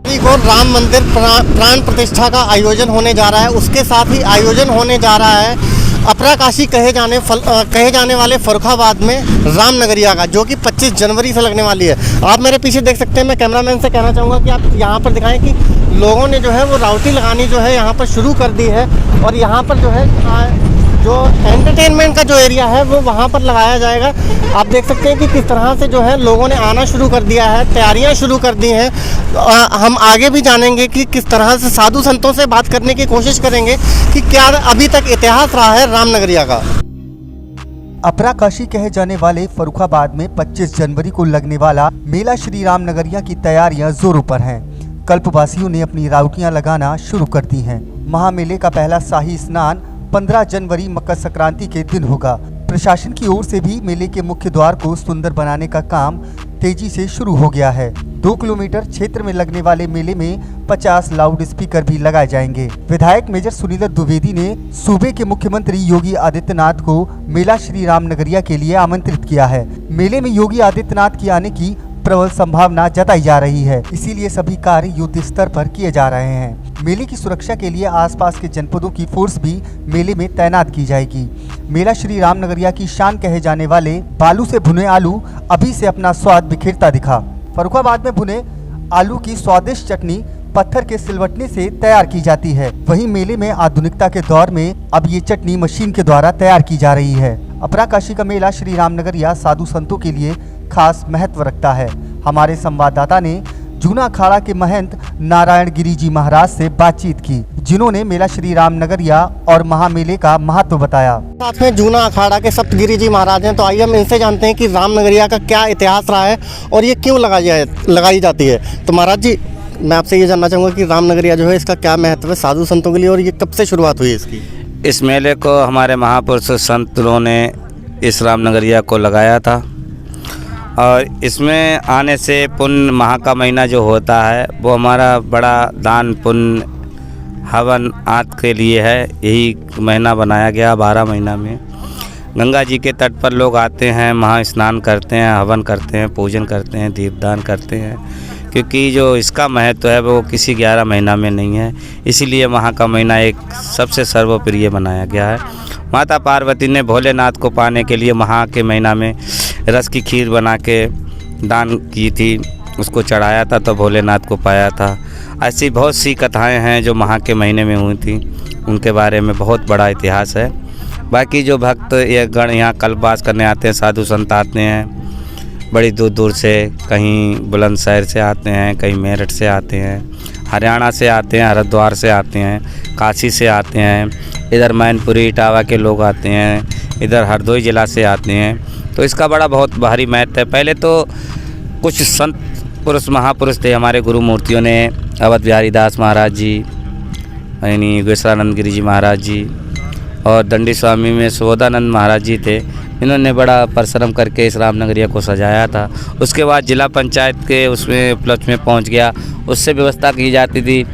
को राम मंदिर प्राण प्रतिष्ठा का आयोजन होने जा रहा है। उसके साथ ही आयोजन होने जा रहा है अपरा काशी कहे जाने वाले फर्रुखाबाद में राम नगरिया का, जो कि 25 जनवरी से लगने वाली है। आप मेरे पीछे देख सकते हैं। मैं कैमरामैन से कहना चाहूँगा कि आप यहाँ पर दिखाएं कि लोगों ने जो है वो राउटी लगानी जो है यहाँ पर शुरू कर दी है। और यहाँ पर जो है जो एंटरटेनमेंट का जो एरिया है वो वहाँ पर लगाया जाएगा। आप देख सकते हैं कि किस तरह से जो है लोगों ने आना शुरू कर दिया है, तैयारियां शुरू कर दी हैं। हम आगे भी जानेंगे कि किस तरह से साधु संतों से बात करने की कोशिश करेंगे कि क्या अभी तक इतिहास रहा है रामनगरिया का। अपरा काशी कहे जाने वाले फर्रुखाबाद में 25 जनवरी को लगने वाला मेला श्री राम नगरिया की तैयारियां जोरों पर हैं। कल्पवासियों ने अपनी राउटियां लगाना शुरू कर दी हैं। महामेले का पहला शाही स्नान 15 जनवरी मकर संक्रांति के दिन होगा। प्रशासन की ओर से भी मेले के मुख्य द्वार को सुंदर बनाने का काम तेजी से शुरू हो गया है। 2 किलोमीटर क्षेत्र में लगने वाले मेले में 50 लाउड स्पीकर भी लगाए जाएंगे। विधायक मेजर सुनील द्विवेदी ने सूबे के मुख्यमंत्री योगी आदित्यनाथ को मेला श्री राम नगरिया के लिए आमंत्रित किया है। मेले में योगी आदित्यनाथ की आने की प्रबल संभावना जताई जा रही है, इसीलिए सभी कार्य युद्ध स्तर पर किए जा रहे हैं। मेले की सुरक्षा के लिए आसपास के जनपदों की फोर्स भी मेले में तैनात की जाएगी। मेला श्री राम नगरिया की शान कहे जाने वाले बालू से भुने आलू अभी से अपना स्वाद बिखेरता दिखा। फर्रुखाबाद में भुने आलू की स्वादिष्ट चटनी पत्थर के सिलवटने से तैयार की जाती है। वहीं मेले में आधुनिकता के दौर में अब ये चटनी मशीन के द्वारा तैयार की जा रही है। अपरा काशी का मेला श्री राम नगरिया साधु संतों के लिए खास महत्व रखता है। हमारे संवाददाता ने जूना अखाड़ा के महंत नारायण गिरी जी महाराज से बातचीत की, जिन्होंने मेला श्री राम नगरिया और महामेले का महत्व बताया। साथ में जूना अखाड़ा के सप्तगिरी जी महाराज हैं, तो आइए हम इनसे जानते हैं कि राम नगरिया का क्या इतिहास रहा है और ये क्यों लगाई जाती है। तो महाराज जी, मैं आपसे ये जानना चाहूँगा कि राम नगरिया जो है इसका क्या महत्व है साधु संतों के लिए और ये कब से शुरुआत हुई इसकी? इस मेले को हमारे महापुरुष संतों ने इस राम नगरिया को लगाया था और इसमें आने से पुण्य माह का महीना जो होता है वो हमारा बड़ा दान पुण्य हवन आदि के लिए है। यही महीना बनाया गया। 12 महीना में गंगा जी के तट पर लोग आते हैं, महा स्नान करते हैं, हवन करते हैं, पूजन करते हैं, दीपदान करते हैं, क्योंकि जो इसका महत्व है वो किसी 11 महीना में नहीं है। इसीलिए महा का महीना एक सबसे सर्वप्रिय बनाया गया है। माता पार्वती ने भोलेनाथ को पाने के लिए महा के महीना में रस की खीर बना के दान की थी, उसको चढ़ाया था तो भोलेनाथ को पाया था। ऐसी बहुत सी कथाएं हैं जो महा के महीने में हुई थी, उनके बारे में बहुत बड़ा इतिहास है। बाकी जो भक्त ये गण यहाँ कल्पवास करने आते हैं, साधु संत आते हैं बड़ी दूर दूर से, कहीं बुलंदशहर से आते हैं, कहीं मेरठ से आते हैं, हरियाणा से आते हैं, हरिद्वार से आते हैं, काशी से आते हैं, इधर मैनपुरी इटावा के लोग आते हैं, इधर हरदोई ज़िला से आते हैं। तो इसका बड़ा बहुत भारी महत्व है। पहले तो कुछ संत पुरुष महापुरुष थे हमारे गुरु मूर्तियों ने, अवध बिहारी दास महाराज जी, यानी योगेश्वरानंद गिरी जी महाराज जी और दंडी स्वामी में सुबोधानंद महाराज जी थे। इन्होंने बड़ा परिश्रम करके इस रामनगरिया को सजाया था। उसके बाद जिला पंचायत के उसमें उपलक्ष्य में पहुंच गया, उससे व्यवस्था की जाती थी,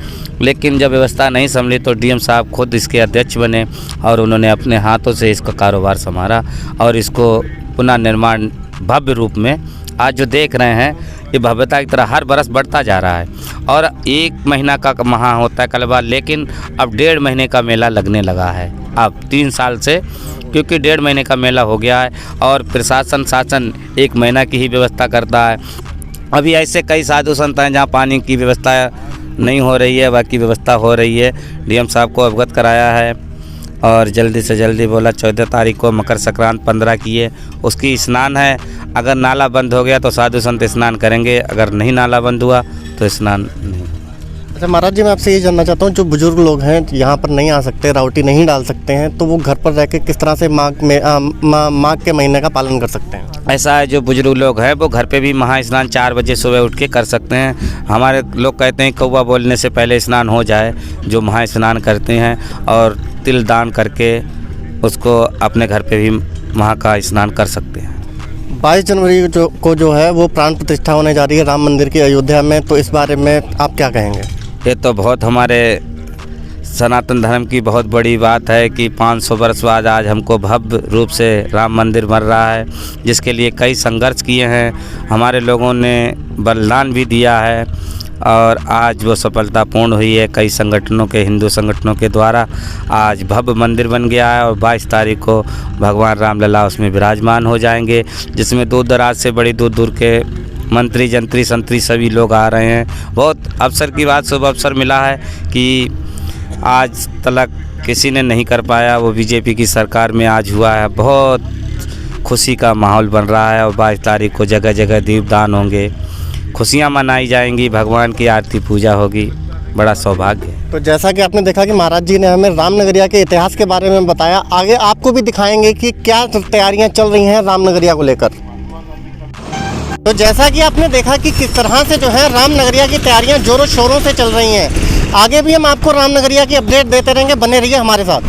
लेकिन जब व्यवस्था नहीं संभली तो डीएम साहब खुद इसके अध्यक्ष बने और उन्होंने अपने हाथों से इसका कारोबार संभाला और इसको पुनः निर्माण भव्य रूप में आज जो देख रहे हैं ये भव्यता की तरह हर बरस बढ़ता जा रहा है। और 1 महीना का महा होता है कलबा, लेकिन अब 1.5 महीने का मेला लगने लगा है अब 3 साल से, क्योंकि 1.5 महीने का मेला हो गया है और प्रशासन शासन 1 महीना की ही व्यवस्था करता है। अभी ऐसे कई साधु संत हैं जहाँ पानी की व्यवस्था नहीं हो रही है, बाकी व्यवस्था हो रही है। डीएम साहब को अवगत कराया है और जल्दी से जल्दी बोला 14 तारीख को मकर संक्रांति 15 की है, उसकी स्नान है। अगर नाला बंद हो गया तो साधु संत स्नान करेंगे, अगर नहीं नाला बंद हुआ तो स्नान नहीं। अच्छा महाराज जी, मैं आपसे ये जानना चाहता हूँ, जो बुजुर्ग लोग हैं यहाँ पर नहीं आ सकते, राउटी नहीं डाल सकते हैं, तो वो घर पर रह के किस तरह से माघ के महीने का पालन कर सकते हैं? ऐसा है, जो बुजुर्ग लोग हैं वो घर पे भी महा स्नान 4 बजे सुबह उठ के कर सकते हैं। हमारे लोग कहते हैं कौवा बोलने से पहले स्नान हो जाए, जो महा स्नान करते हैं और तिल दान करके उसको अपने घर पे भी महा का स्नान कर सकते हैं। 22 जनवरी को जो है वो प्राण प्रतिष्ठा होने जा रही है राम मंदिर की अयोध्या में, तो इस बारे में आप क्या कहेंगे? ये तो बहुत हमारे सनातन धर्म की बहुत बड़ी बात है कि 500 वर्ष बाद आज हमको भव्य रूप से राम मंदिर बन रहा है, जिसके लिए कई संघर्ष किए हैं, हमारे लोगों ने बलिदान भी दिया है और आज वो सफलतापूर्ण हुई है। कई संगठनों के, हिंदू संगठनों के द्वारा आज भव्य मंदिर बन गया है और 22 तारीख को भगवान रामलला उसमें विराजमान हो जाएंगे, जिसमें दूर दराज से बड़ी दूर दूर के मंत्री, जंत्री, संतरी सभी लोग आ रहे हैं। बहुत अवसर की बात, शुभ अवसर मिला है कि आज तक किसी ने नहीं कर पाया, वो बीजेपी की सरकार में आज हुआ है। बहुत खुशी का माहौल बन रहा है और 22 तारीख को जगह जगह दीपदान होंगे, खुशियाँ मनाई जाएंगी, भगवान की आरती पूजा होगी। बड़ा सौभाग्य है। तो जैसा कि आपने देखा कि महाराज जी ने हमें रामनगरिया के इतिहास के बारे में बताया, आगे आपको भी दिखाएंगे कि क्या तैयारियां चल रही हैं रामनगरिया को लेकर। तो जैसा कि आपने देखा कि किस तरह से जो है रामनगरिया की तैयारियां जोरों शोरों से चल रही हैं, आगे भी हम आपको रामनगरिया की अपडेट देते रहेंगे, बने रहिए हमारे साथ।